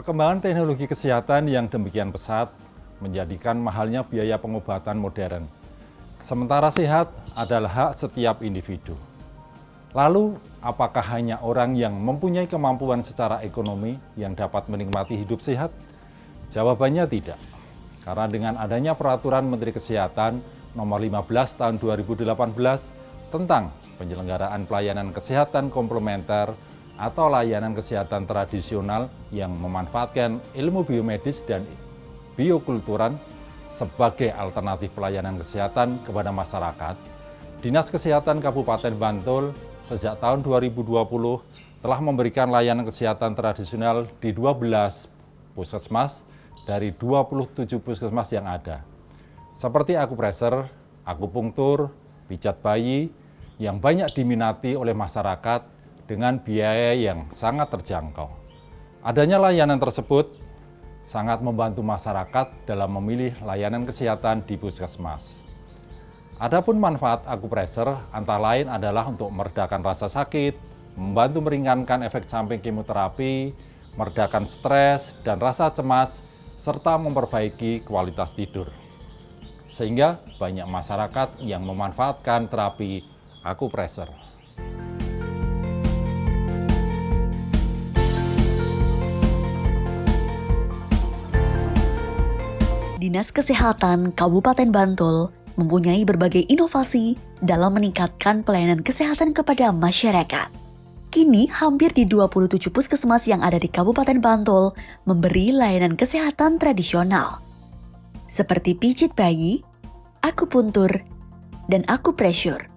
Perkembangan teknologi kesehatan yang demikian pesat menjadikan mahalnya biaya pengobatan modern. Sementara sehat adalah hak setiap individu. Lalu, apakah hanya orang yang mempunyai kemampuan secara ekonomi yang dapat menikmati hidup sehat? Jawabannya tidak. Karena dengan adanya Peraturan Menteri Kesehatan Nomor 15 Tahun 2018 tentang penyelenggaraan pelayanan kesehatan komplementer atau layanan kesehatan tradisional yang memanfaatkan ilmu biomedis dan biokulturan sebagai alternatif pelayanan kesehatan kepada masyarakat, Dinas Kesehatan Kabupaten Bantul sejak tahun 2020 telah memberikan layanan kesehatan tradisional di 12 puskesmas dari 27 puskesmas yang ada. Seperti akupresur, akupunktur, pijat bayi yang banyak diminati oleh masyarakat dengan biaya yang sangat terjangkau. Adanya layanan tersebut sangat membantu masyarakat dalam memilih layanan kesehatan di puskesmas. Adapun manfaat akupresur antara lain adalah untuk meredakan rasa sakit, membantu meringankan efek samping kemoterapi, meredakan stres dan rasa cemas, serta memperbaiki kualitas tidur. Sehingga banyak masyarakat yang memanfaatkan terapi akupresur. Dinas Kesehatan Kabupaten Bantul mempunyai berbagai inovasi dalam meningkatkan pelayanan kesehatan kepada masyarakat. Kini, hampir di 27 puskesmas yang ada di Kabupaten Bantul memberi layanan kesehatan tradisional, seperti pijit bayi, akupuntur, dan akupresur.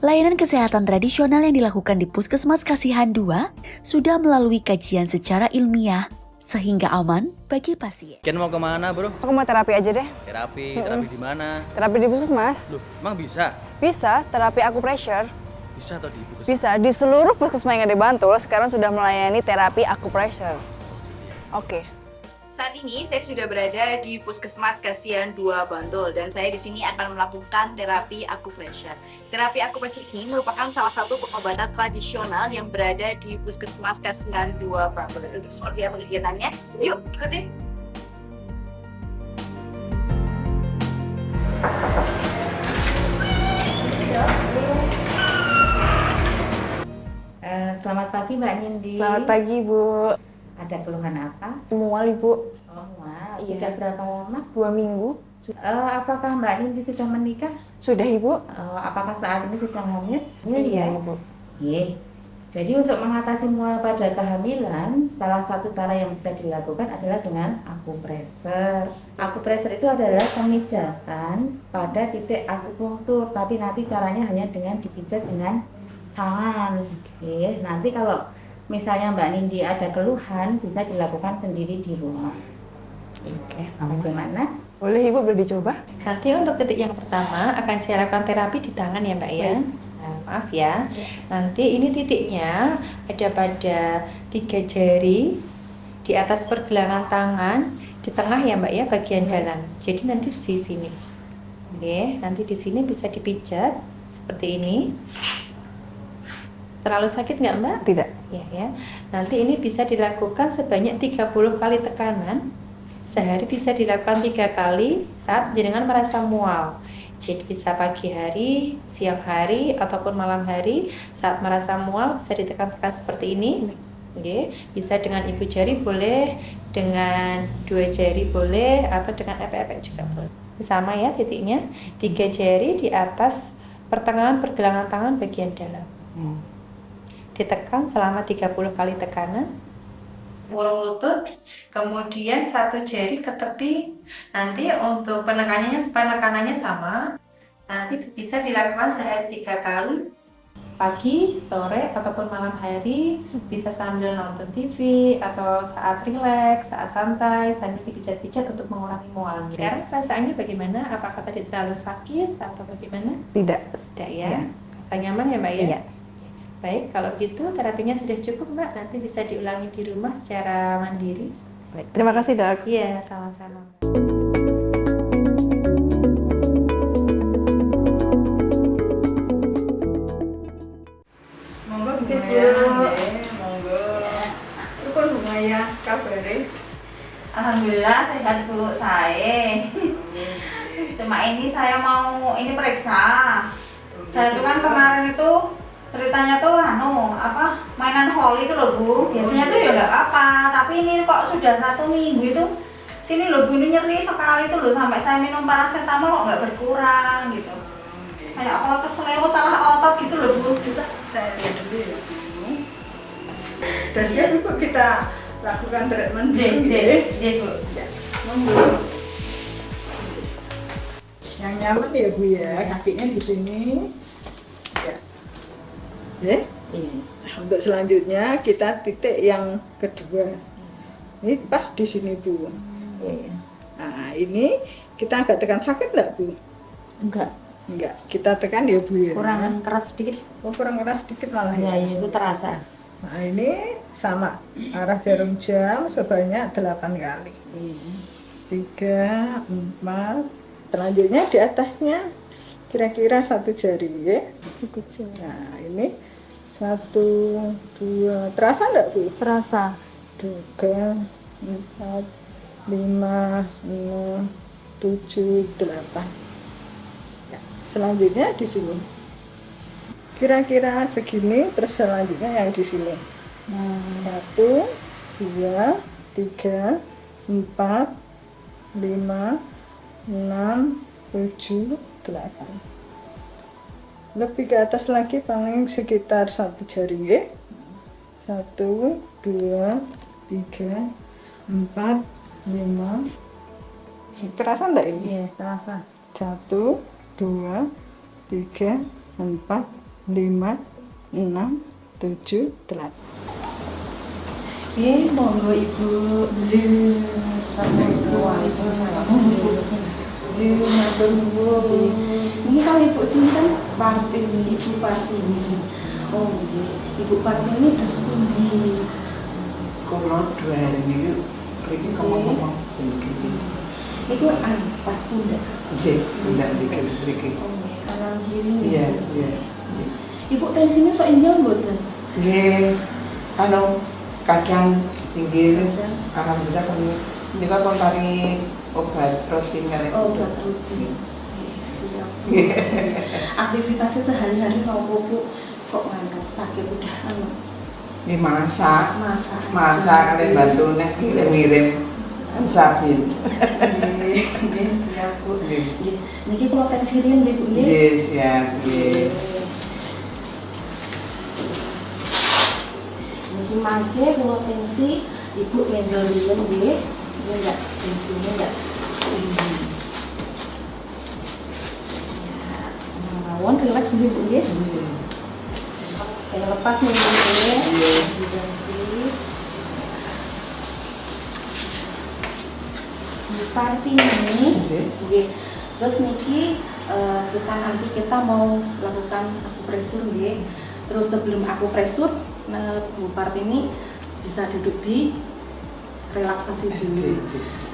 Layanan kesehatan tradisional yang dilakukan di Puskesmas Kasihan 2 sudah melalui kajian secara ilmiah sehingga aman bagi pasien. Ken mau kemana, bro? Aku mau terapi aja deh. Terapi di mana? Terapi di puskesmas. Loh, emang bisa? Bisa, terapi akupressure. Bisa atau di puskesmas? Bisa, di seluruh puskesmas yang ada di Bantul sekarang sudah melayani terapi akupressure. Oke. Saat ini saya sudah berada di Puskesmas Kasihan 2 Bantul dan saya di sini akan melakukan terapi akupressure. Terapi akupressure ini merupakan salah satu pengobatan tradisional yang berada di Puskesmas Kasihan 2 Bantul. Untuk seperti apa kegiatannya? Yuk, ikutin. Selamat pagi Mbak Nindi. Selamat pagi, Bu. Ada keluhan apa? Mual, Ibu. Oh, mual. Iya. Sudah berapa lama? 2 minggu. Apakah Mbak Nindi sudah menikah? Sudah, Ibu? Apakah saat ini sedang hamil? Iya, Ibu. Iya. Jadi untuk mengatasi mual pada kehamilan, salah satu cara yang bisa dilakukan adalah dengan akupresur. Akupresur itu adalah pemijatan pada titik akupunktur, tapi nanti caranya hanya dengan dipijat dengan tangan. Oke. Nanti kalau misalnya Mbak Nindi ada keluhan, bisa dilakukan sendiri di rumah. Oke, bagaimana? Boleh, Ibu, boleh dicoba? Nanti untuk titik yang pertama akan saya lakukan terapi di tangan ya Mbak ya. Nah, maaf ya. Nanti ini titiknya ada pada 3 jari di atas pergelangan tangan, di tengah ya Mbak ya bagian dalam. Jadi nanti di sini. Oke, nanti di sini bisa dipijat seperti ini. Terlalu sakit nggak Mbak? Tidak. Ya. Nanti ini bisa dilakukan sebanyak 30 kali tekanan. Sehari bisa dilakukan 3 kali saat jenengan merasa mual. Jadi bisa pagi hari, siang hari, ataupun malam hari. Saat merasa mual bisa ditekan-tekan seperti ini. Oke. Bisa dengan ibu jari boleh, dengan 2 jari boleh, atau dengan epek-epek juga boleh. Sama ya titiknya, 3 jari di atas pertengahan pergelangan tangan bagian dalam. Ditekan selama 30 kali tekanan. Urung lutut, kemudian 1 jari ke tepi. Nanti untuk penekanannya sama. Nanti bisa dilakukan sehari 3 kali. Pagi, sore, ataupun malam hari. Bisa sambil nonton TV, atau saat rileks, saat santai, sambil dipijat-pijat untuk mengurangi mual. Sekarang perasaannya bagaimana? Apakah tadi terlalu sakit atau bagaimana? Tidak. Tidak ya? Rasa nyaman ya Mbak ya? Iya. Baik, kalau gitu terapinya sudah cukup Mbak, nanti bisa diulangi di rumah secara mandiri. Baik. Terima kasih, Dok. Iya, sama-sama. Monggo, Bu Maya. Monggo. Rukun Bu Maya. kabarnya? Alhamdulillah sehat Bu, saya. Cuma ini saya mau periksa. Saya itu kan kemarin itu ceritanya tuh mainan Holly itu loh Bu. Biasanya tuh ya nggak apa-apa, tapi ini kok sudah 1 minggu itu sini loh Bu, ini nyeri sekali tuh loh, sampai saya minum paracetamol kok nggak berkurang gitu. Kayak otot selero salah otot gitu loh Bu. Coba saya lihat dulu ya Bu. Udah siap Bu kita lakukan treatment dulu ya. Bu. Monggo. Yang nyaman ya Bu ya, kakinya di sini. Ya. Ya. Untuk selanjutnya kita titik yang kedua. Ini pas di sini Bu. Nah ini kita agak tekan, sakit nggak Bu? Enggak, Kita tekan ya Bu ya. kurang keras sedikit. Oh, kurang keras sedikit malah Ya, itu terasa. Nah ini sama arah jarum jam sebanyak 8 kali. 3, 4. Selanjutnya di atasnya kira-kira 1 jari ya. Nah ini 1, 2. Terasa enggak Bu? Terasa. 3, 4, 5, 6, 7, 8. Ya, selanjutnya di sini. Kira-kira segini, terus selanjutnya yang di sini. 1, 2, 3, 4, 5, 6, 7, 8. Lebih ke atas lagi paling sekitar 1 jari ya. 1, 2, 3, 4, 5. Terasa enggak ini? Iya, terasa. 1, 2, 3, 4, 5, 6, 7, 8. Monggo Ibu. Waalaikumsalam. Matur nuwun. Ini kalau Ibu sinten? Partini, Ibu Partini. Oh nggih. Ibu Partini terus pundi? Kalau 2 hari ini pergi ngomong-ngomong begini. Itu pas pundak. Nggih, tidak dikit-dikit. Oh nggih, kanan kiri. Iya, iya. Ibu tensinya sok injil mboten? Nggih, kakian tinggi, alhamdulillah kami ini kan paling obat protein kali. Oh, obat rutin. Siap. Aktivitasnya sehari-hari nopo Bu? Kok sakit udah Ini masak kali Nggih. bantu nek ngirim sabil. Nggih, siap Bu. Nggih. Niki kula tensi riyen nggih Bu nggih. Nggih, siap nggih. Niki mangke kula tensi Ibu mendel riyen nggih. Ini enggak tensinya enggak. Mawon relax nggih Bu nggih. Kayak lepas nih nggih. Tensi. Party ini, nggih. Terus niki kita mau lakukan akupresur nggih. Terus sebelum akupresur, Bu Partini bisa duduk di relaksasi dulu.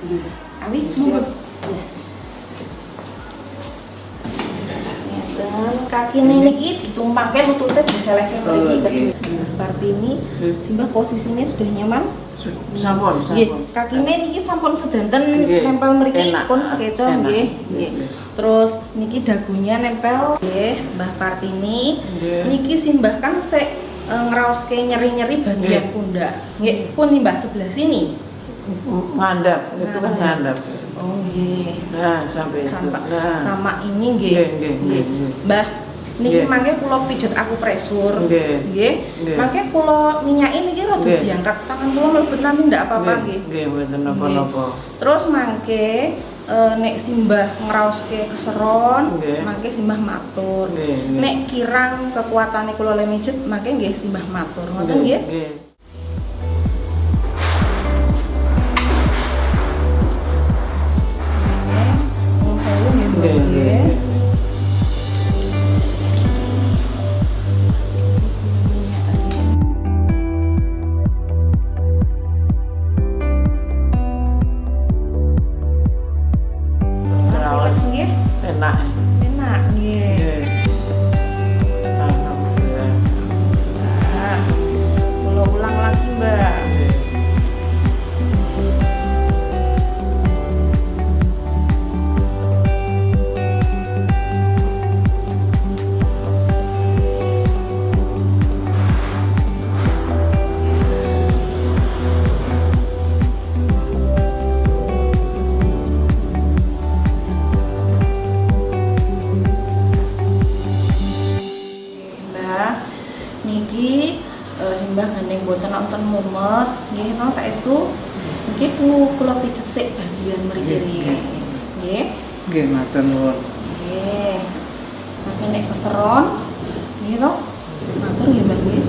Nggih. Awi monggo. Dan kaki niki ditumpangke lututnya diselehke mriki. Bu Partini, simbah posisinya sudah nyaman. Sampun. Nggih, kakine niki sampun sedanten nempel mriki pun sekeco nggih. Terus niki dagunya nempel nggih, Mbah Partini. Niki simbah kan sik ngraoske nyeri-nyeri bagian pundak. Nggih, pun Mbah sebelah sini. Ngandap, itu kan ngandap. Oh nggih. Nah, sampai itu. Sama ini nggih. Nggih. Mbah niki mangke kula pijet akupresur. Nggih. Mangke kula minyaki niki rada diangkat tangan kula mlebet nanti ndak apa-apa nggih. Nggih, mboten napa-napa. Terus mangke nek simbah ngraoske keseron, mangke simbah matur. Nek kirang kekuatane kula le mijet, mangke nggih simbah matur. Ngoten nggih. Wong sewu nggih. Enak. Enak nggih. Alhamdulillah. Nah, kula ulang Jadi simbah gandeng boten nonton mumet nggih no saestu nggih kula pijet sik bagian mriki. Nggih. Nggih, matur nuwun. Nggih. Nanti nek keseron nggih to. Matur nggih Mbak nggih.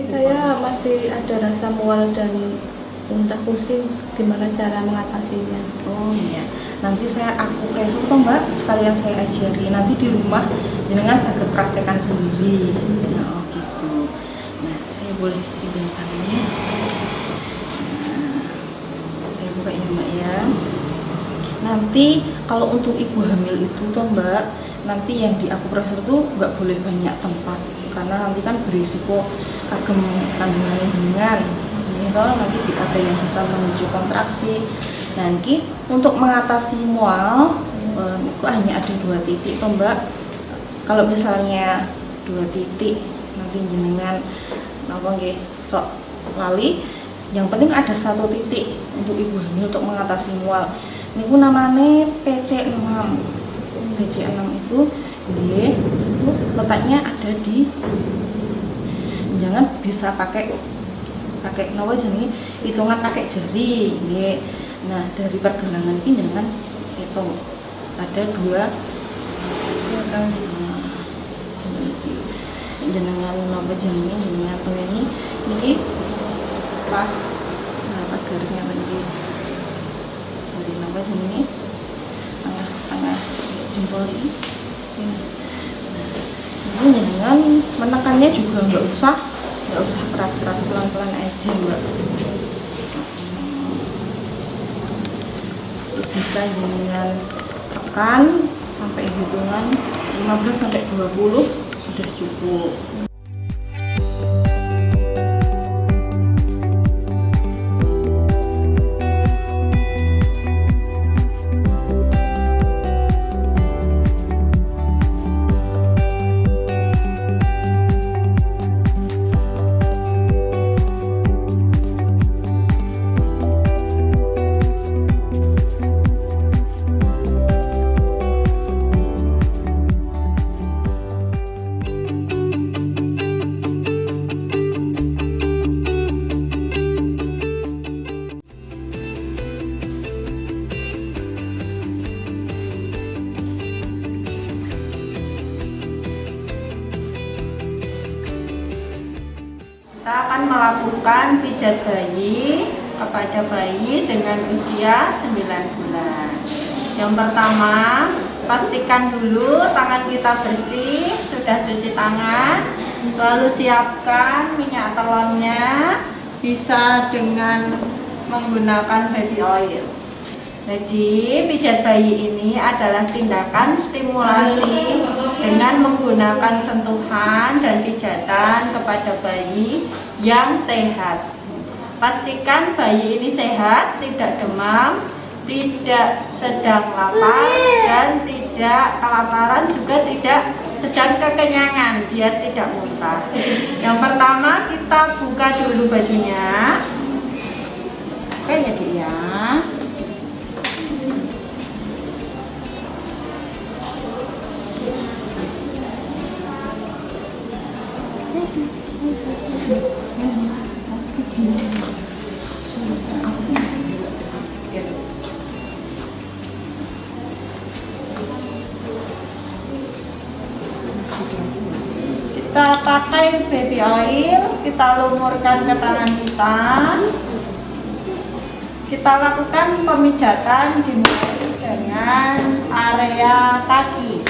Saya masih ada rasa mual dan muntah pusing, gimana cara mengatasinya? Oh iya, nanti saya akupresur toh Mbak, sekalian saya ajari. Nanti di rumah jenengan saged praktekkan sendiri. Oh gitu. Nah, saya boleh pinjam tangannya. Nah, saya buka ini Mbak ya. Nanti kalau untuk ibu hamil itu toh Mbak, nanti yang di akupresur tuh nggak boleh banyak tempat karena nanti kan berisiko kagem kandungan jenengan. Nanti ada yang bisa menuju kontraksi. Nanti untuk mengatasi mual itu hanya ada 2 titik toh Mbak. Kalau misalnya 2 titik nanti jenengan napa nggih sok lali, yang penting ada 1 titik untuk ibu hamil untuk mengatasi mual. Niku namanya PC6. PC6 itu nggih itu letaknya ada di, jangan bisa pakai napa jenenge hitungan pakai jari nggih. Nah, dari pergelangan ini jangan hitung. Ada 2 ya kan. Jenengan napa jenenge jenengan ini niki pas. Nah, pas garisnya tadi. Dari napa jenenge tengah jempol ini. Nah, ini jenengan menekannya juga nggak usah keras-keras, pelan-pelan aja Mbak. Bisa dengan tekan sampai hitungan 15 sampai 20 sudah cukup. Kita akan melakukan pijat bayi kepada bayi dengan usia 9 bulan. Yang pertama, pastikan dulu tangan kita bersih, sudah cuci tangan. Lalu siapkan minyak telonnya, bisa dengan menggunakan baby oil. Jadi pijat bayi ini adalah tindakan stimulasi dengan menggunakan sentuhan dan pijatan kepada bayi yang sehat. Pastikan bayi ini sehat, tidak demam, tidak sedang lapar, dan tidak kelaparan, juga tidak sedang kekenyangan, biar tidak muntah. Yang pertama kita buka dulu bajunya. Oke ya Dek ya. Kita pakai baby oil, kita lumurkan ke tangan kita. Kita lakukan pemijatan dimulai dengan area kaki.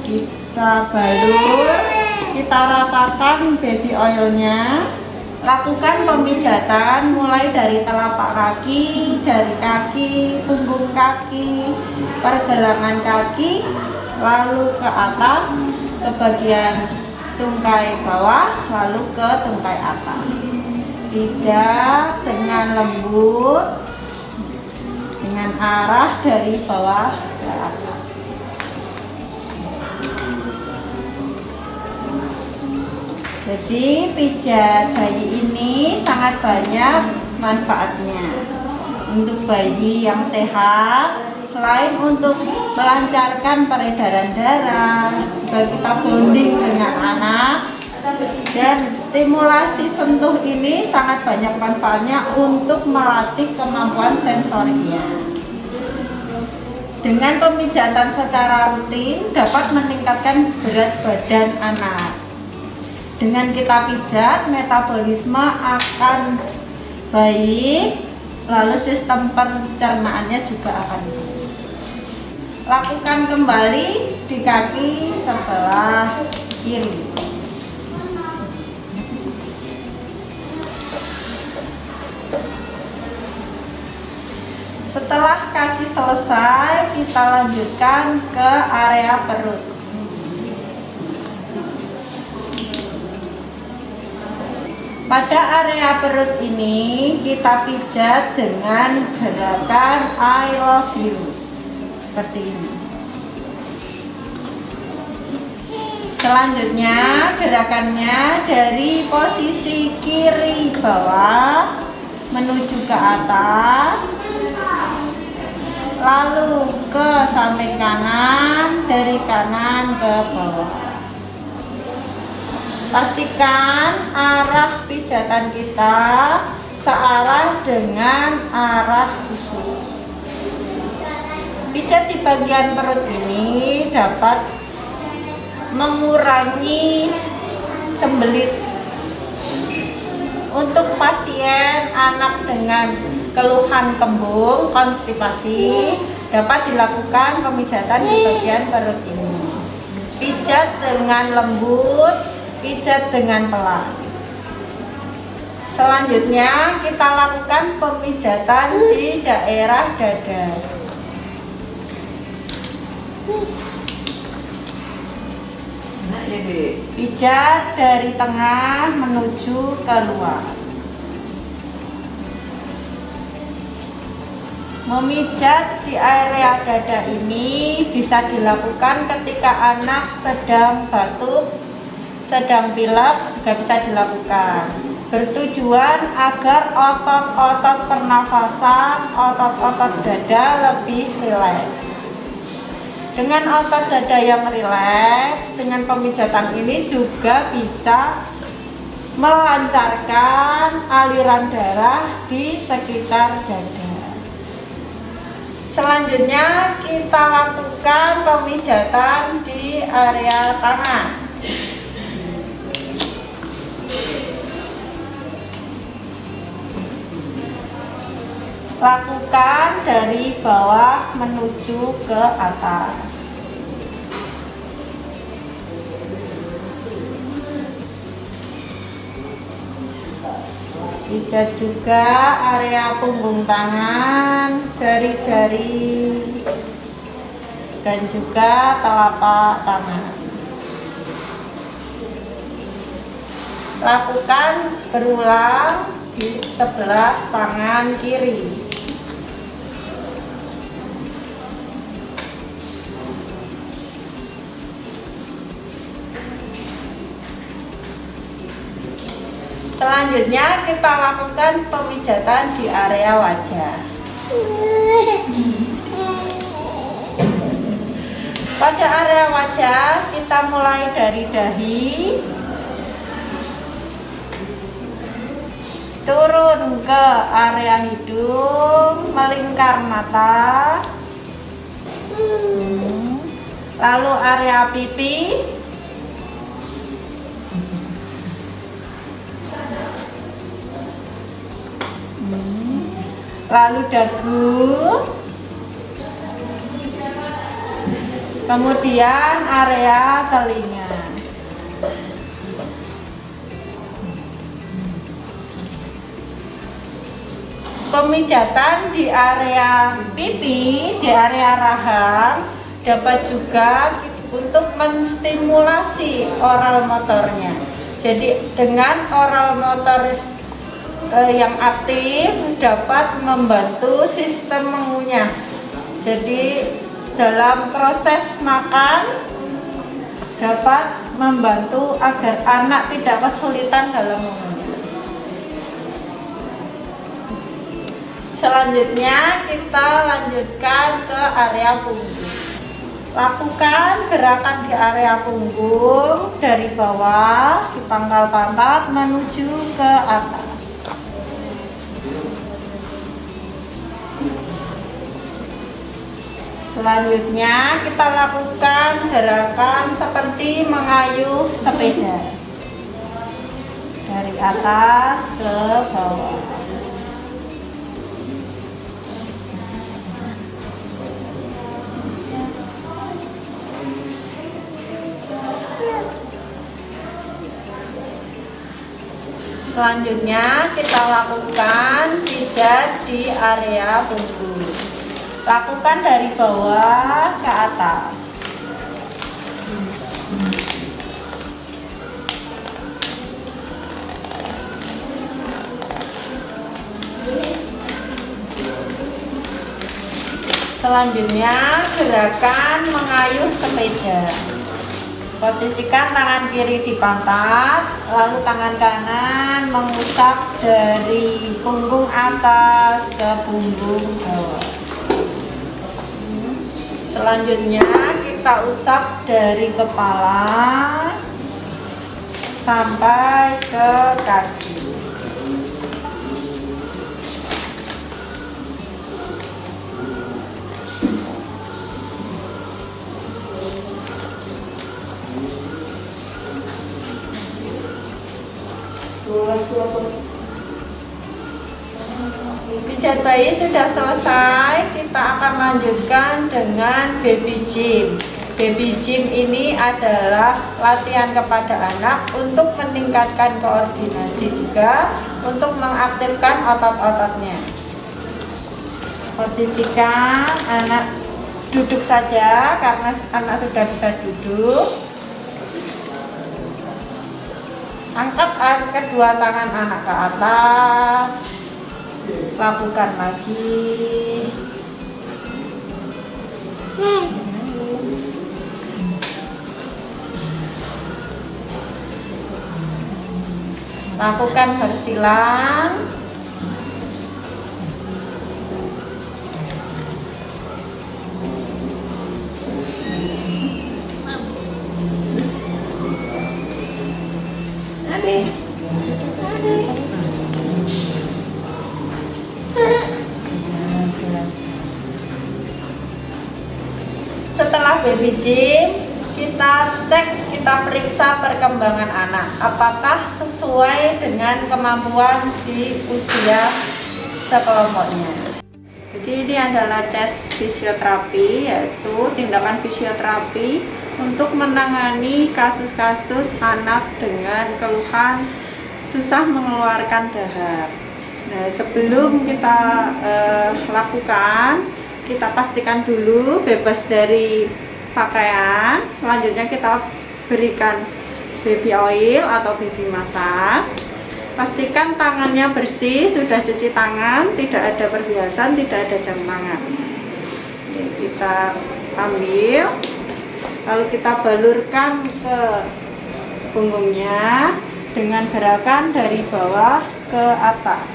Kita balur, kita ratakan baby oilnya. Lakukan pemijatan mulai dari telapak kaki, jari kaki, punggung kaki, pergelangan kaki, lalu ke atas, ke bagian tungkai bawah, lalu ke tungkai atas. Pijat dengan lembut dengan arah dari bawah ke atas. Jadi pijat bayi ini sangat banyak manfaatnya untuk bayi yang sehat. Selain untuk melancarkan peredaran darah, juga kita bonding dengan anak, dan stimulasi sentuh ini sangat banyak manfaatnya untuk melatih kemampuan sensorinya. Dengan pemijatan secara rutin dapat meningkatkan berat badan anak. Dengan kita pijat, metabolisme akan baik, lalu sistem pencernaannya juga akan baik. Lakukan kembali di kaki sebelah kiri. Setelah kaki selesai, kita lanjutkan ke area perut. Pada area perut ini kita pijat dengan gerakan I love you seperti ini. Selanjutnya gerakannya dari posisi kiri bawah menuju ke atas, lalu ke samping kanan, dari kanan ke bawah. Pastikan arah pijatan kita searah dengan arah usus. Pijat di bagian perut ini dapat mengurangi sembelit. Untuk pasien anak dengan keluhan kembung, konstipasi, dapat dilakukan pemijatan di bagian perut ini. Pijat dengan lembut, pijat dengan pelan. Selanjutnya kita lakukan pemijatan di daerah dada. Pijat dari tengah menuju keluar. Memijat di area dada ini bisa dilakukan ketika anak sedang batuk, sedang pilek, juga bisa dilakukan. Bertujuan agar otot-otot pernafasan, otot-otot dada lebih rileks. Dengan otot dada yang rileks, dengan pemijatan ini juga bisa melancarkan aliran darah di sekitar dada. Selanjutnya kita lakukan pemijatan di area tangan. Lakukan dari bawah menuju ke atas. Pijat juga area punggung tangan, jari-jari, dan juga telapak tangan. Lakukan berulang di sebelah tangan kiri. Selanjutnya kita lakukan pemijatan di area wajah. Pada area wajah kita mulai dari dahi, turun ke area hidung, melingkar mata, lalu area pipi, lalu dagu, kemudian area telinga. Pemijatan di area pipi, di area rahang dapat juga untuk menstimulasi oral motornya. Jadi dengan oral motor yang aktif dapat membantu sistem mengunyah. Jadi dalam proses makan dapat membantu agar anak tidak kesulitan dalam mengunyah. Selanjutnya kita lanjutkan ke area punggung. Lakukan gerakan di area punggung dari bawah di pangkal pantat menuju ke atas. Selanjutnya kita lakukan gerakan seperti mengayuh sepeda dari atas ke bawah. Selanjutnya kita lakukan pijat di area punggung. Lakukan dari bawah ke atas. Selanjutnya gerakan mengayuh sepeda. Posisikan tangan kiri di pantat, lalu tangan kanan mengusap dari punggung atas ke punggung bawah. Selanjutnya kita usap dari kepala sampai ke kaki. Pijat bayi sudah selesai, kita akan lanjutkan dengan baby gym. Baby gym ini adalah latihan kepada anak untuk meningkatkan koordinasi juga untuk mengaktifkan otot-ototnya. Posisikan anak duduk saja karena anak sudah bisa duduk. Angkat kedua tangan anak ke atas. Lakukan lagi. Lakukan bersilang. Setelah baby gym, kita periksa perkembangan anak, apakah sesuai dengan kemampuan di usia sekelompoknya. Jadi ini adalah chest fisioterapi, yaitu tindakan fisioterapi untuk menangani kasus-kasus anak dengan keluhan susah mengeluarkan dahak. Nah, sebelum kita lakukan, kita pastikan dulu bebas dari pakaian. Selanjutnya kita berikan baby oil atau baby massage. Pastikan tangannya bersih, sudah cuci tangan, tidak ada perhiasan, tidak ada jam tangan. Oke, kita ambil, lalu kita balurkan ke punggungnya dengan gerakan dari bawah ke atas.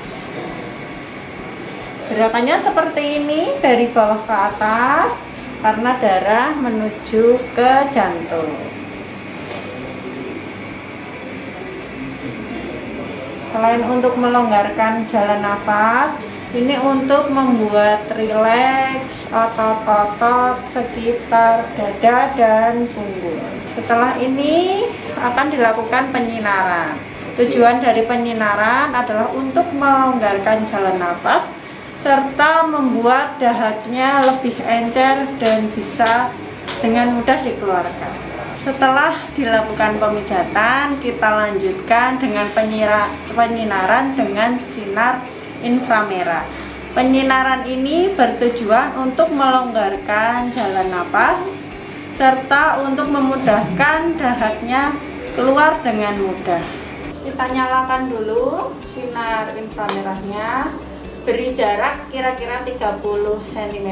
Gerakannya seperti ini, dari bawah ke atas karena darah menuju ke jantung. Selain untuk melonggarkan jalan nafas, ini untuk membuat rileks otot-otot sekitar dada dan punggung. Setelah ini akan dilakukan penyinaran. Tujuan dari penyinaran adalah untuk melonggarkan jalan nafas serta membuat dahaknya lebih encer dan bisa dengan mudah dikeluarkan. Setelah dilakukan pemijatan, kita lanjutkan dengan penyinaran dengan sinar inframerah. Penyinaran ini bertujuan untuk melonggarkan jalan napas serta untuk memudahkan dahaknya keluar dengan mudah. Kita nyalakan dulu sinar inframerah. inframerahnya. Beri jarak kira-kira 30 cm.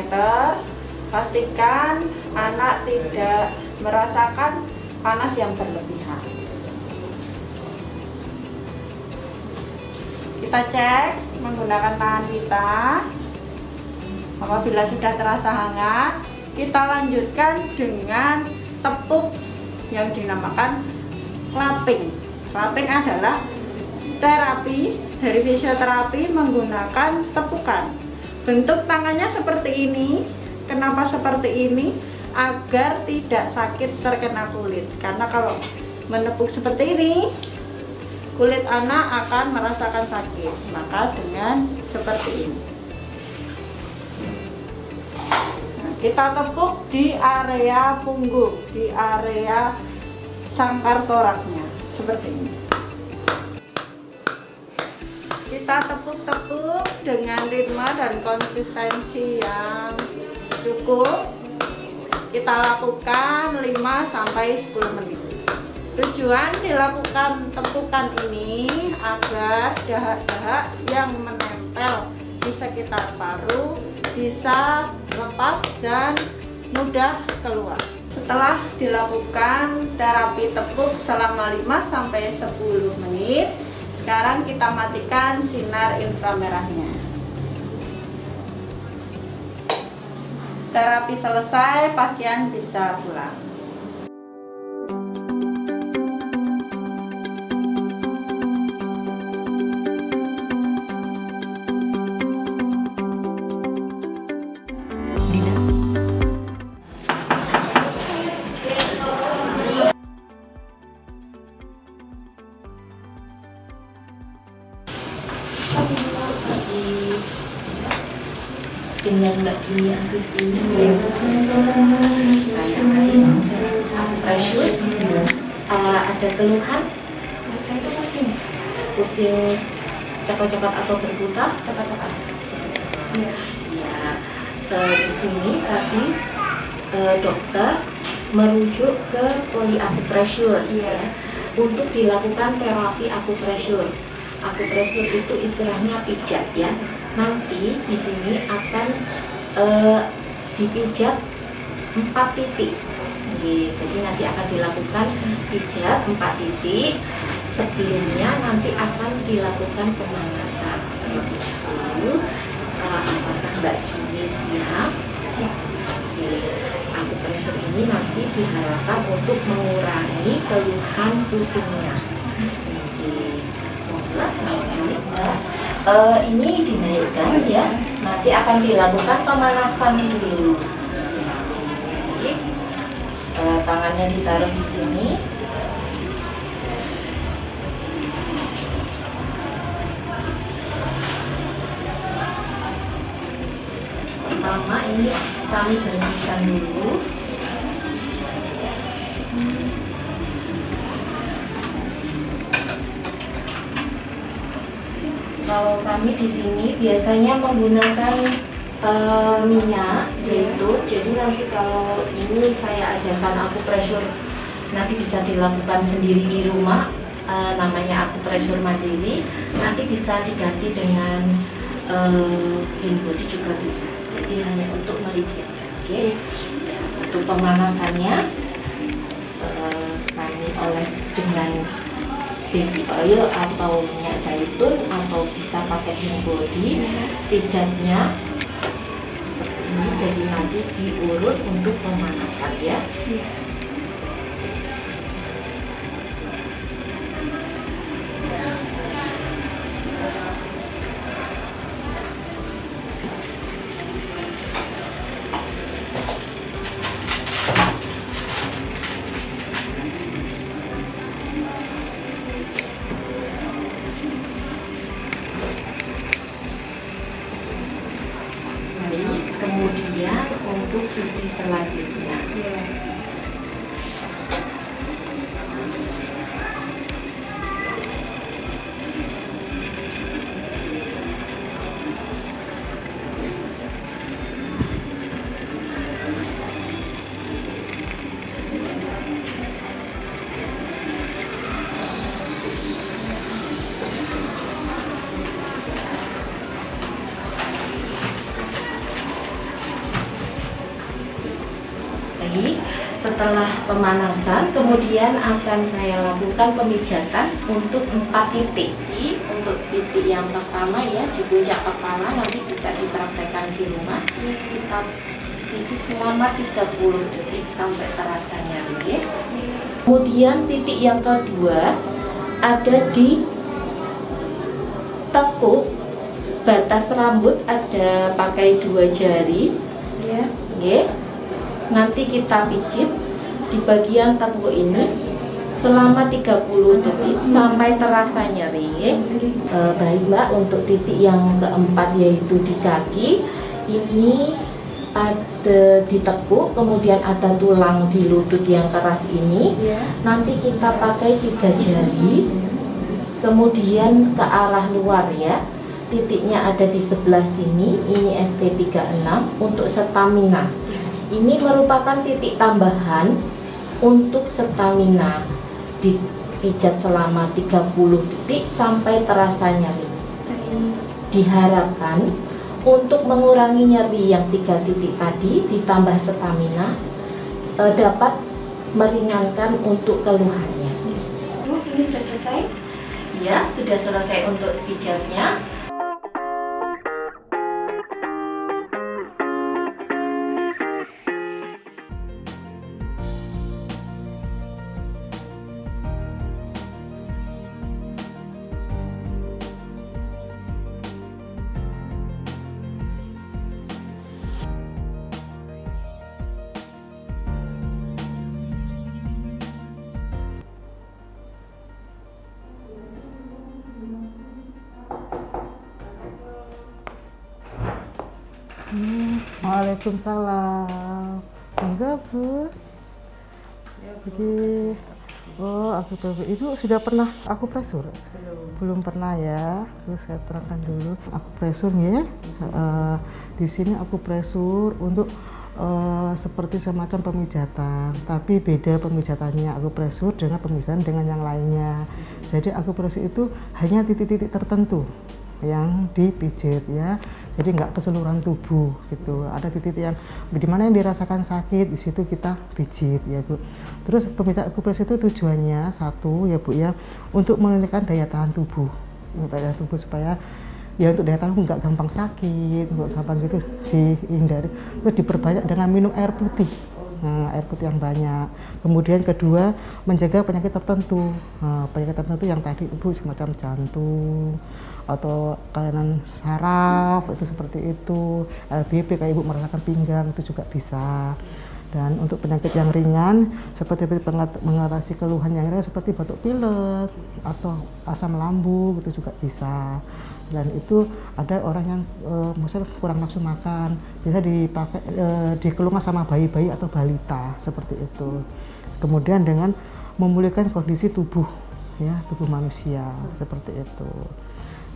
Pastikan anak tidak merasakan panas yang berlebihan. Kita cek menggunakan tangan kita. Apabila sudah terasa hangat, kita lanjutkan dengan tepuk yang dinamakan clapping. Clapping adalah terapi dari fisioterapi menggunakan tepukan. Bentuk tangannya seperti ini. Kenapa seperti ini? Agar tidak sakit terkena kulit. Karena kalau menepuk seperti ini, kulit anak akan merasakan sakit. Maka dengan seperti ini. Nah, kita tepuk di area punggung, di area sangkar toraknya, seperti ini. Kita tepuk-tepuk dengan ritme dan konsistensi yang cukup. Kita lakukan 5-10 menit. Tujuan dilakukan tepukan ini agar dahak-dahak yang menempel di sekitar paru bisa lepas dan mudah keluar. Setelah dilakukan terapi tepuk selama 5-10 menit, sekarang kita matikan sinar inframerahnya. Terapi selesai, pasien bisa pulang. Dengan Mbak Dini Agustini, saya Ais dari pressure. Ada keluhan? Saya itu pusing coklat-coklat atau berbuta, coklat-coklat. Ya, di sini tadi dokter merujuk ke polyakupressure ya, untuk dilakukan terapi akupressure. Akupressure itu istilahnya pijat ya. Nanti di sini akan dipijat 4 titik. Jadi nanti akan dilakukan pijat 4 titik. Sebelumnya nanti akan dilakukan pemanasan terlebih dahulu. Apakah Mbak Dini siap? Jadi akupressure ini nanti diharapkan untuk mengurangi keluhan pusingnya. Jadi ini dinaikkan ya, nanti akan dilakukan pemanasan dulu. Baik, tangannya ditaruh di sini. Pertama ini kami bersihkan dulu. Kalau kami di sini biasanya menggunakan minyak zaitun. Jadi nanti kalau ini saya ajarkan akupressure nanti bisa dilakukan sendiri di rumah, namanya akupressure mandiri. Nanti bisa diganti dengan hand body juga bisa. Jadi hanya untuk merijetkan. Oke. Untuk pemanasannya kami oles dengan baby oil atau minyak zaitun atau bisa pakai hand body. Pijatnya seperti ini, jadi nanti diurut untuk pemanasan ya. Kemudian untuk sisi selanjutnya, lagi. Setelah pemanasan, kemudian akan saya lakukan pemijatan untuk 4 titik. Untuk titik yang pertama ya, di puncak kepala, nanti bisa dipraktekkan di rumah. Kita pijit selama 30 detik sampai terasa nyeri. Kemudian titik yang kedua ada di tekuk batas rambut, ada pakai 2 jari ya. Nanti kita pijit di bagian tekuk ini selama 30 detik sampai terasa nyeri. Baiklah, untuk titik yang keempat yaitu di kaki, ini ada di tekuk, kemudian ada tulang di lutut yang keras ini. Nanti kita pakai 3 jari, kemudian ke arah luar ya. Titiknya ada di sebelah sini, ini ST36 untuk stamina. Ini merupakan titik tambahan untuk stamina, dipijat selama 30 detik sampai terasa nyeri. Diharapkan untuk mengurangi nyeri yang 3 titik tadi ditambah stamina dapat meringankan untuk keluhannya. Ini sudah selesai? Ya, sudah selesai untuk pijatnya. Waalaikumsalam. Enggak, Bu. Jadi, Ibu sudah pernah akupresur? Belum pernah ya. Terus saya terangkan dulu. Akupresur ya. Di sini akupresur untuk seperti semacam pemijatan, tapi beda pemijatannya akupresur dengan pemijatan dengan yang lainnya. Jadi akupresur itu hanya titik-titik tertentu yang dipijit ya, jadi nggak keseluruhan tubuh gitu. Ada titik yang di mana yang dirasakan sakit, di situ kita pijit ya Bu. Terus pemijatan akupresur itu tujuannya satu ya Bu ya, untuk meningkatkan daya tahan tubuh, supaya ya untuk daya tahan nggak gampang sakit, nggak gampang gitu dihindari. Terus diperbanyak dengan minum air putih. Air putih yang banyak. Kemudian kedua, menjaga penyakit tertentu. Penyakit tertentu yang tadi Ibu semacam jantung atau kelainan saraf itu seperti itu. LBP kayak Ibu merasakan pinggang itu juga bisa. Dan untuk penyakit yang ringan seperti mengatasi keluhan yang ringan seperti batuk pilek atau asam lambung itu juga bisa. Dan itu ada orang yang misalnya kurang nafsu makan, bisa dipakai dikeluarkan sama bayi-bayi atau balita seperti itu. Kemudian dengan memulihkan kondisi tubuh ya, tubuh manusia seperti itu.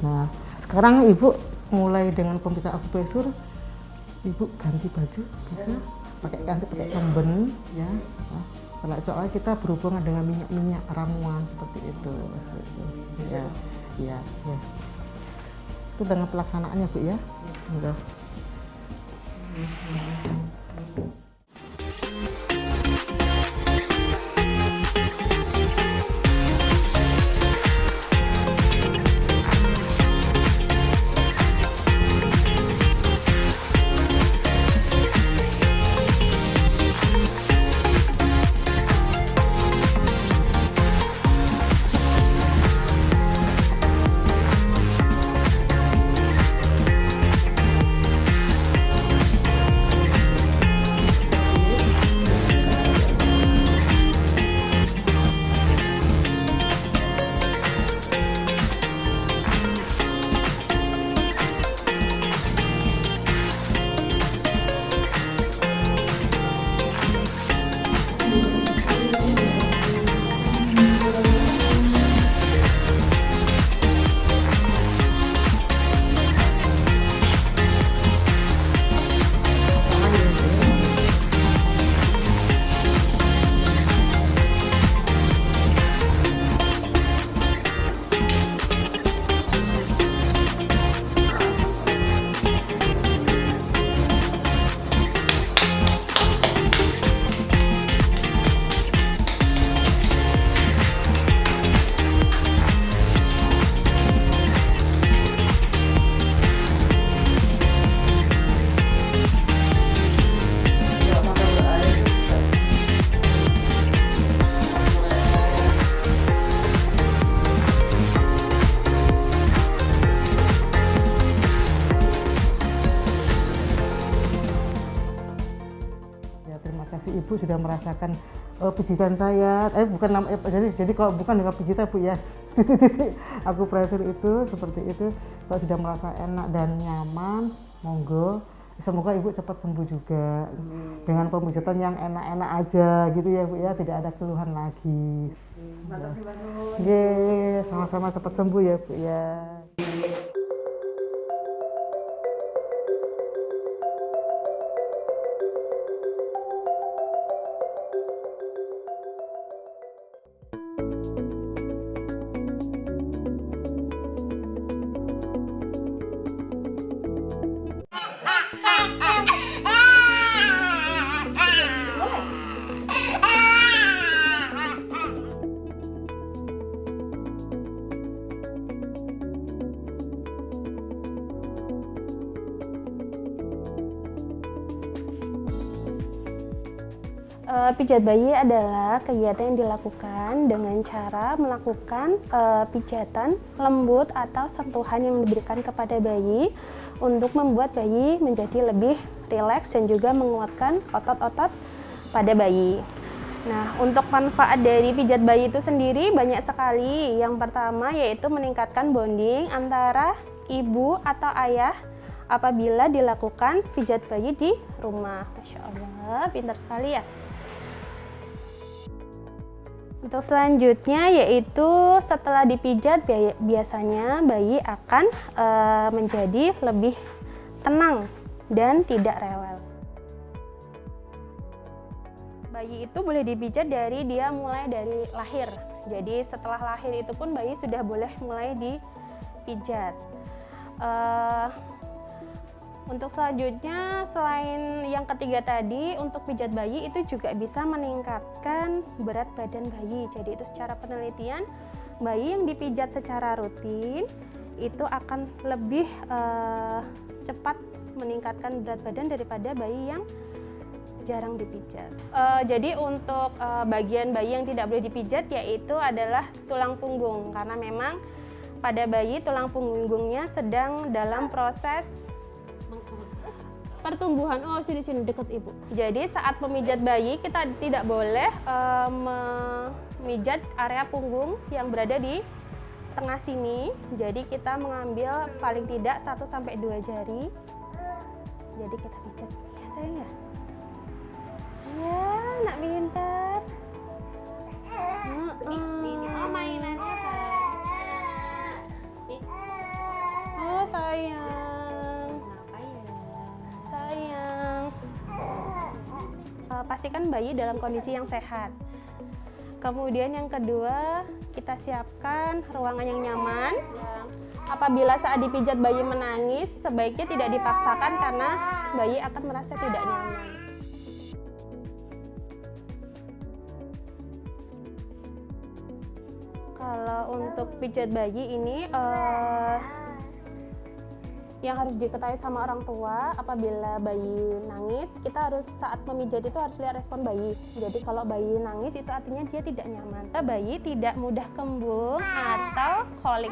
Nah, sekarang Ibu mulai dengan pemijatan akupresur, Ibu ganti baju bisa, pakai kamben ya. Nah, soalnya kita berhubungan dengan minyak-minyak ramuan seperti itu. Ya. Itu dengan pelaksanaannya Bu ya. Udah. Ibu sudah merasakan pijitan saya, jadi kalau bukan dengan pijitan Bu ya, akupresur itu seperti itu. Kalau sudah merasa enak dan nyaman, monggo. Semoga Ibu cepat sembuh juga dengan pemijatan yang enak-enak aja gitu ya Bu ya, tidak ada keluhan lagi. Sama-sama cepat sembuh ya Bu ya. Pijat bayi adalah kegiatan yang dilakukan dengan cara melakukan pijatan lembut atau sentuhan yang diberikan kepada bayi untuk membuat bayi menjadi lebih rileks dan juga menguatkan otot-otot pada bayi. Nah, untuk manfaat dari pijat bayi itu sendiri banyak sekali. Yang pertama yaitu meningkatkan bonding antara ibu atau ayah apabila dilakukan pijat bayi di rumah. Masya Allah, pintar sekali ya. Untuk selanjutnya yaitu setelah dipijat biasanya bayi akan menjadi lebih tenang dan tidak rewel. Bayi itu boleh dipijat mulai dari lahir. Jadi setelah lahir itu pun bayi sudah boleh mulai dipijat. Untuk selanjutnya, selain yang ketiga tadi, untuk pijat bayi itu juga bisa meningkatkan berat badan bayi. Jadi itu secara penelitian, bayi yang dipijat secara rutin itu akan lebih cepat meningkatkan berat badan daripada bayi yang jarang dipijat. Jadi untuk bagian bayi yang tidak boleh dipijat yaitu adalah tulang punggung, karena memang pada bayi tulang punggungnya sedang dalam proses pertumbuhan. Sini dekat ibu. Jadi saat memijat bayi kita tidak boleh memijat area punggung yang berada di tengah sini. Jadi kita mengambil paling tidak 1-2 jari. Jadi kita pijat. Ya sayang ya. Ya, nak pintar. Ini mainannya sayang. Pastikan bayi dalam kondisi yang sehat. Kemudian yang kedua, kita siapkan ruangan yang nyaman. Apabila saat dipijat bayi menangis, sebaiknya tidak dipaksakan karena bayi akan merasa tidak nyaman. Kalau untuk pijat bayi ini yang harus diketahui sama orang tua, apabila bayi nangis, kita harus saat memijat itu harus lihat respon bayi. Jadi kalau bayi nangis itu artinya dia tidak nyaman. Bayi tidak mudah kembung atau kolik.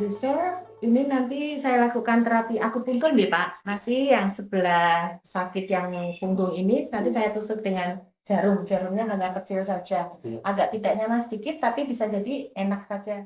Sir, ini nanti saya lakukan terapi akupunktur nih Pak. Nanti yang sebelah sakit yang punggung ini nanti saya tusuk dengan jarum. Jarumnya hanya kecil saja. Agak tidak nyaman sedikit tapi bisa jadi enak saja.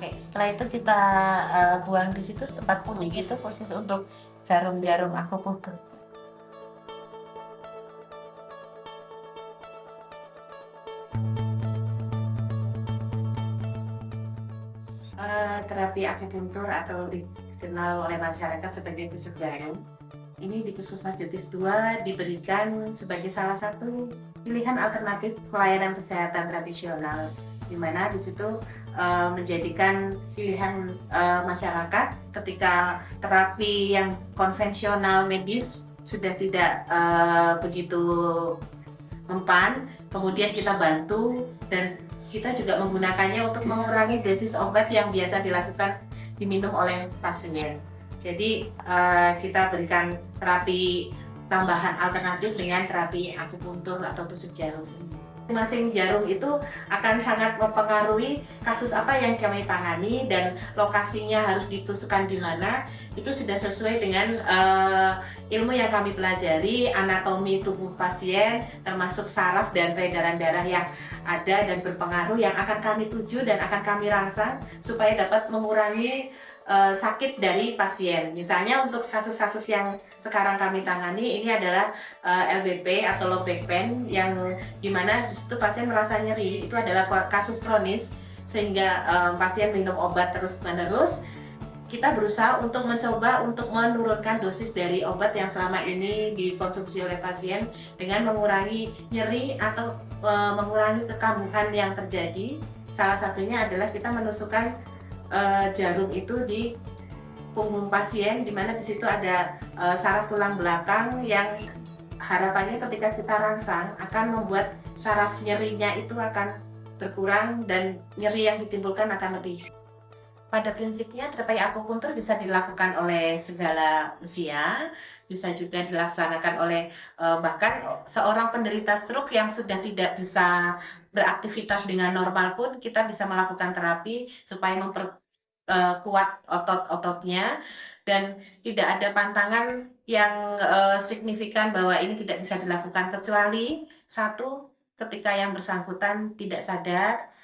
pakai. Setelah itu kita buang di situ tempat kuning itu khusus untuk jarum-jarum akupunktur. Terapi akupunktur atau dikenal oleh masyarakat sebagai tusuk jarum. Ini di Puskesmas Jetis 2 diberikan sebagai salah satu pilihan alternatif pelayanan kesehatan tradisional, di mana di situ menjadikan pilihan masyarakat ketika terapi yang konvensional medis sudah tidak begitu mempan, kemudian kita bantu dan kita juga menggunakannya untuk mengurangi dosis obat yang biasa dilakukan diminum oleh pasien. Jadi kita berikan terapi tambahan alternatif dengan terapi akupunktur atau tusuk jarum. Masing-masing jarum itu akan sangat mempengaruhi kasus apa yang kami tangani dan lokasinya harus ditusukkan di mana. Itu sudah sesuai dengan ilmu yang kami pelajari, anatomi tubuh pasien, termasuk saraf dan peredaran darah yang ada dan berpengaruh yang akan kami tuju dan akan kami rangsang supaya dapat mengurangi sakit dari pasien. Misalnya untuk kasus-kasus yang sekarang kami tangani ini adalah LBP atau low back pain yang dimana di situ pasien merasa nyeri. Itu adalah kasus kronis sehingga pasien minum obat terus-menerus. Kita berusaha untuk mencoba untuk menurunkan dosis dari obat yang selama ini dikonsumsi oleh pasien dengan mengurangi nyeri atau mengurangi kekambuhan yang terjadi. Salah satunya adalah kita menusukkan jarum itu di punggung pasien, di mana di situ ada saraf tulang belakang yang harapannya ketika kita rangsang akan membuat saraf nyerinya itu akan berkurang dan nyeri yang ditimbulkan akan lebih. Pada prinsipnya terapi akupunktur bisa dilakukan oleh segala usia, bisa juga dilaksanakan oleh bahkan seorang penderita stroke yang sudah tidak bisa beraktivitas dengan normal pun kita bisa melakukan terapi supaya memperkuat otot-ototnya dan tidak ada pantangan yang signifikan bahwa ini tidak bisa dilakukan kecuali satu, ketika yang bersangkutan tidak sadar,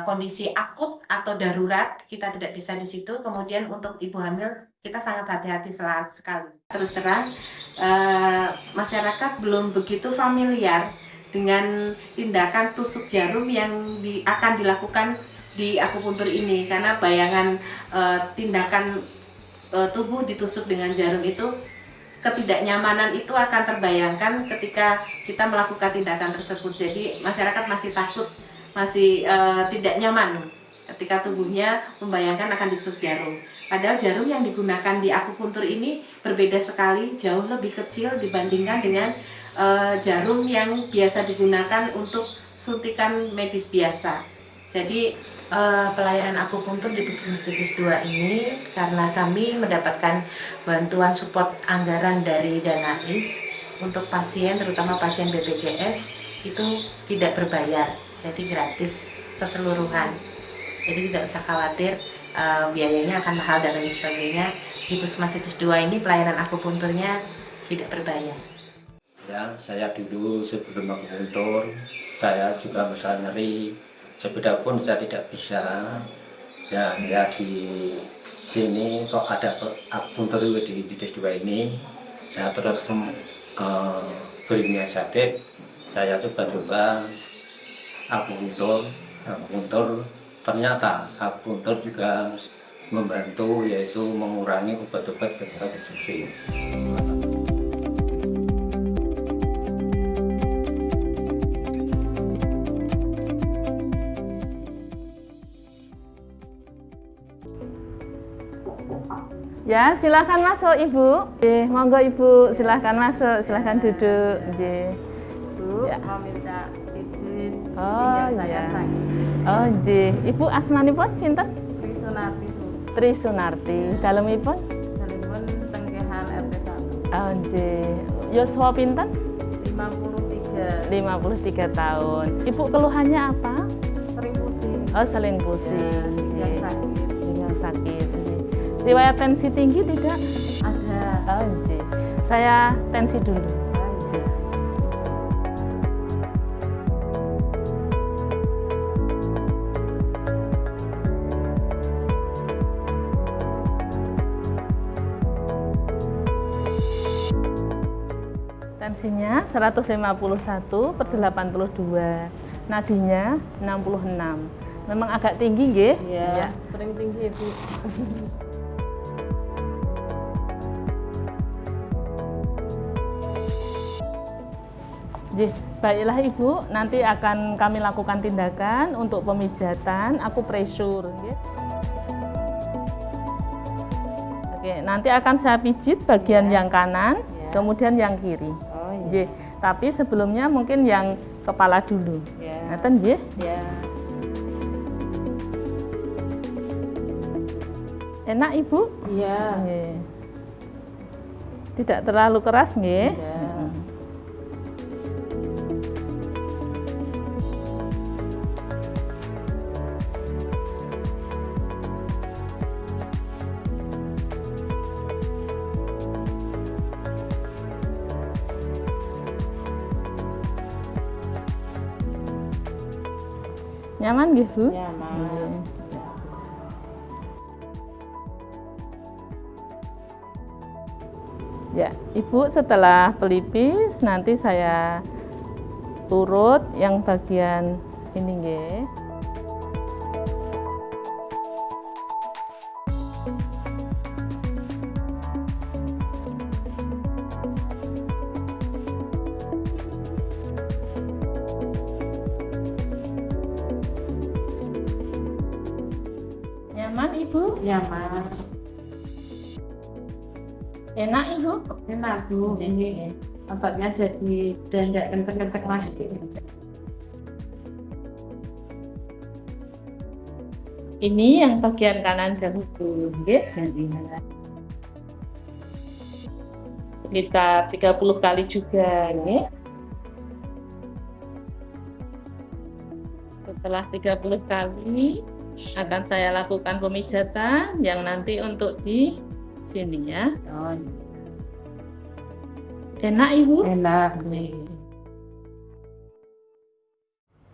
kondisi akut atau darurat kita tidak bisa di situ. Kemudian untuk ibu hamil kita sangat hati-hati sekali. Terus terang masyarakat belum begitu familiar dengan tindakan tusuk jarum yang akan dilakukan di akupunktur ini, karena bayangan tindakan tubuh ditusuk dengan jarum itu, ketidaknyamanan itu akan terbayangkan ketika kita melakukan tindakan tersebut. Jadi masyarakat masih takut, masih tidak nyaman ketika tubuhnya membayangkan akan ditusuk jarum. Padahal jarum yang digunakan di akupunktur ini berbeda sekali, jauh lebih kecil dibandingkan dengan jarum yang biasa digunakan untuk suntikan medis biasa. Jadi pelayanan akupunktur di Puskesmas Jetis 2 ini karena kami mendapatkan bantuan support anggaran dari Dana IS untuk pasien, terutama pasien BPJS, itu tidak berbayar, jadi gratis keseluruhan. Jadi tidak usah khawatir biayanya akan mahal dan lain sebagainya. Di Puskesmas Jetis 2 ini pelayanan akupunkturnya tidak berbayar. Ya, saya dulu sebelum akupunktur, saya juga merasa nyeri. Sepeda pun saya tidak bisa. Dan ya di sini kok ada akupunktur di Jetis 2 ini, saya terus berinisiatif. Saya coba akupunktur. Ternyata akupunktur juga membantu, yaitu mengurangi obat-obat secara konsumsi. Ya, silakan masuk Ibu. Monggo Ibu, silakan masuk, silakan duduk. Bu, ya. Mau minta izin. Oh iya. Oh nggih. Ibu asmanipun sinten? Trisunarti, Bu. Trisunarti. Dalemipun? Dalemipun Cengkehan RT 1. Oh nggih. Yuswa pinten? 53 tahun. Ibu keluhannya apa? Sering pusing. Oh, sering pusing. Ya, yang sakit. Riwayat tensi tinggi tidak? Ada. Oh, nggih. Saya tensi dulu. Nggih. Tensinya 151/82, nadinya 66. Memang agak tinggi nggih? Iya, sering tinggi Ibu. Baiklah Ibu, nanti akan kami lakukan tindakan untuk pemijatan akupresur. Oke, nanti akan saya pijit bagian yang kanan, kemudian yang kiri. Tapi sebelumnya mungkin yang kepala dulu. Ngaten nggih? Enak Ibu? Iya. Tidak terlalu keras nggih? Nyaman nggih, Bu? Nyaman. Ya, Ibu setelah pelipis nanti saya turut yang bagian ini nggih. Nyaman Ibu? Nyaman. Enak Ibu? Enak Bu. Ini ototnya jadi udah nggak kentek-kentek lagi. Ini yang bagian kanan dahulu, nggih. Kita 30 kali juga, nggih. Setelah 30 kali akan saya lakukan pemijatan yang nanti untuk di sini ya. Enak Ibu? Enak.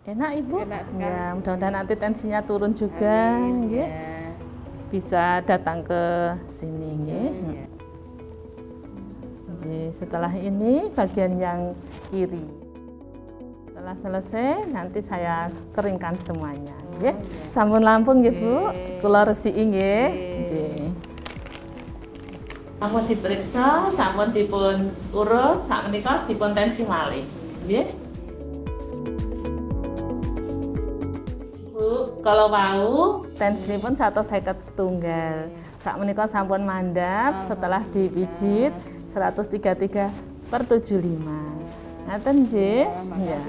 Enak Ibu? Enak sekali. Ya, mudah-mudahan nanti tensinya turun juga, nggih. Bisa datang ke sini, nggih. Setelah ini bagian yang kiri. Setelah selesai nanti saya keringkan semuanya, nggih. Sampun lampun nggih Bu, kula resiki nggih. Nggih. Sampun diperiksa, sampun dipun urut, sakmenika dipun tensi malih, nggih. Bu, kalau mau tensinipun 150 sakmenika sampun mandap setelah dipijit 133/75. Ngaten nggih? Ya.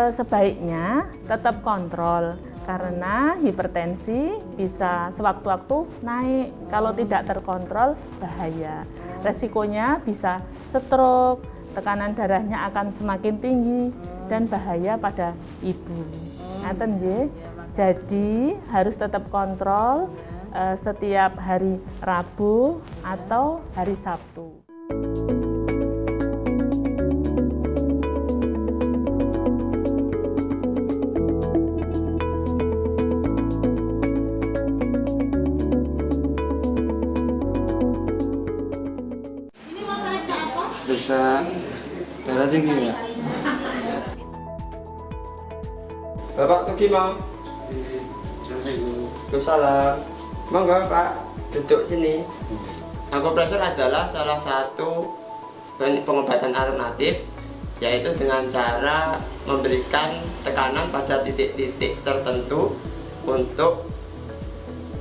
Sebaiknya tetap kontrol karena hipertensi bisa sewaktu-waktu naik. Kalau tidak terkontrol bahaya. Resikonya bisa stroke, tekanan darahnya akan semakin tinggi dan bahaya pada ibu. Ngaten nggih? Jadi harus tetap kontrol setiap hari Rabu atau hari Sabtu. Bisa darah tinggi ya. Bapak Tuki mau. Waalaikumsalam. Monggo Pak, duduk sini. Akupresur adalah salah satu pengobatan alternatif, yaitu dengan cara memberikan tekanan pada titik-titik tertentu untuk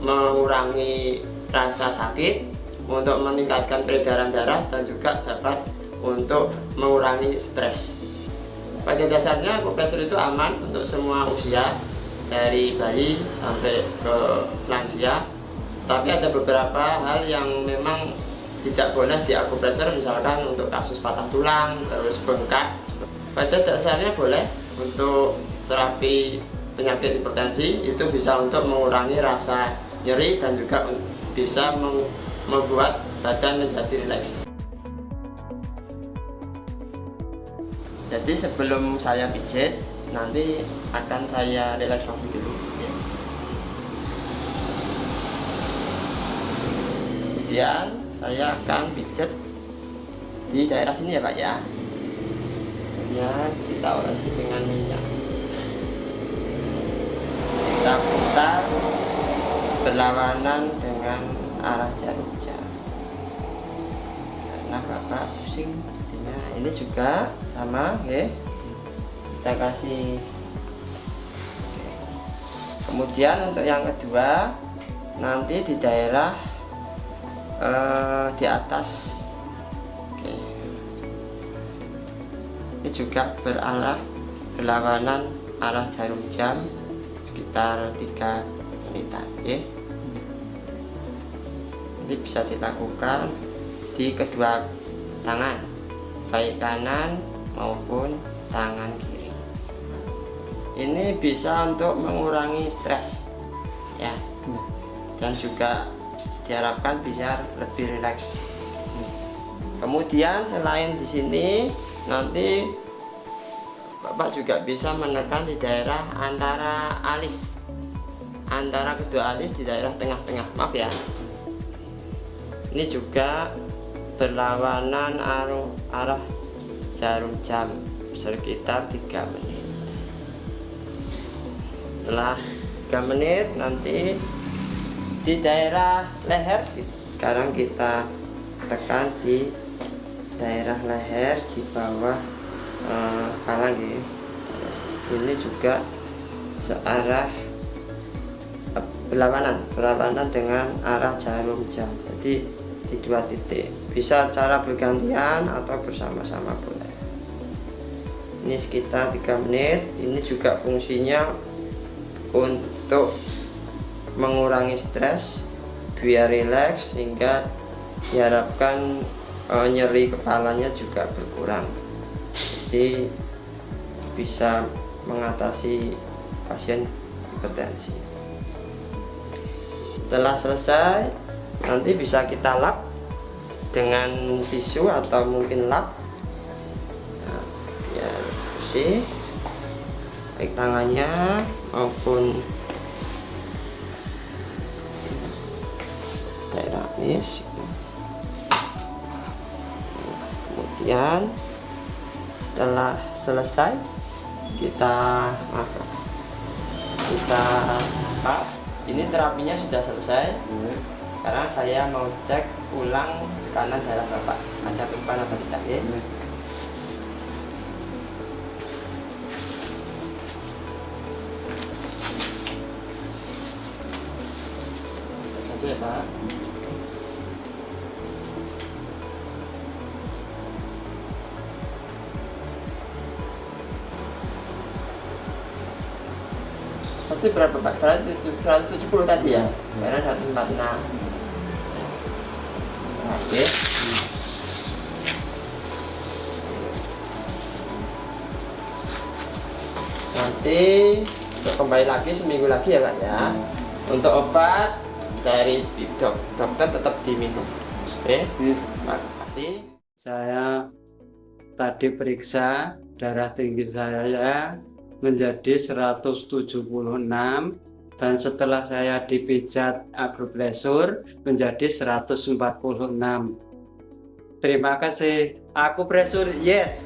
mengurangi rasa sakit, untuk meningkatkan peredaran darah, dan juga dapat untuk mengurangi stres. Pada dasarnya akupresur itu aman untuk semua usia, dari bayi sampai ke lansia. Tapi ada beberapa hal yang memang tidak boleh diakupresur, misalkan untuk kasus patah tulang, terus bengkak. Pada dasarnya boleh untuk terapi penyakit hipertensi, itu bisa untuk mengurangi rasa nyeri dan juga bisa membuat badan menjadi rileks. Jadi sebelum saya pijit, nanti akan saya relaksasi dulu. Kemudian saya akan pijat di daerah sini ya Pak ya. Kemudian kita olesi dengan minyak. Kita putar berlawanan dengan arah jarum jam. Karena Bapak pusing artinya ini juga sama, oke. Kita kasih. Kemudian untuk yang kedua nanti di daerah di atas, oke. Ini juga berlawanan arah jarum jam sekitar 3 menitan, oke. Ini bisa dilakukan di kedua tangan, baik kanan maupun tangan kiri. Ini bisa untuk mengurangi stres ya, dan juga diharapkan bisa lebih rileks. Kemudian selain di sini nanti Bapak juga bisa menekan di daerah antara alis, antara kedua alis di daerah tengah-tengah, maaf ya. Ini juga berlawanan arah jarum jam sekitar 3 menit. Setelah 3 menit nanti di daerah leher, sekarang kita tekan di daerah leher di bawah kepala gitu. Ini juga searah berlawanan dengan arah jarum jam. Jadi di 2 titik, bisa cara bergantian atau bersama-sama boleh. Ini sekitar 3 menit. Ini juga fungsinya untuk mengurangi stres, biar rileks, sehingga diharapkan nyeri kepalanya juga berkurang. Jadi bisa mengatasi pasien hipertensi. Setelah selesai nanti bisa kita lap dengan tisu atau mungkin lap. Nah, ya bersih baik tangannya maupun daerah alis. Kemudian setelah selesai kita ini terapinya sudah selesai. Sekarang saya mau cek ulang kanan darah Bapak, ada perubahan atau tidak ya? Satu ya Pak. Itu berapa Pak? 170 tadi ya? Karena 146. Oke. Nanti untuk kembali lagi seminggu lagi ya Pak ya. Untuk obat dari dokter tetap diminum. Oke. Terima kasih. Saya tadi periksa darah tinggi saya menjadi 176, dan setelah saya dipijat akupresur menjadi 146. Terima kasih. Akupresur yes.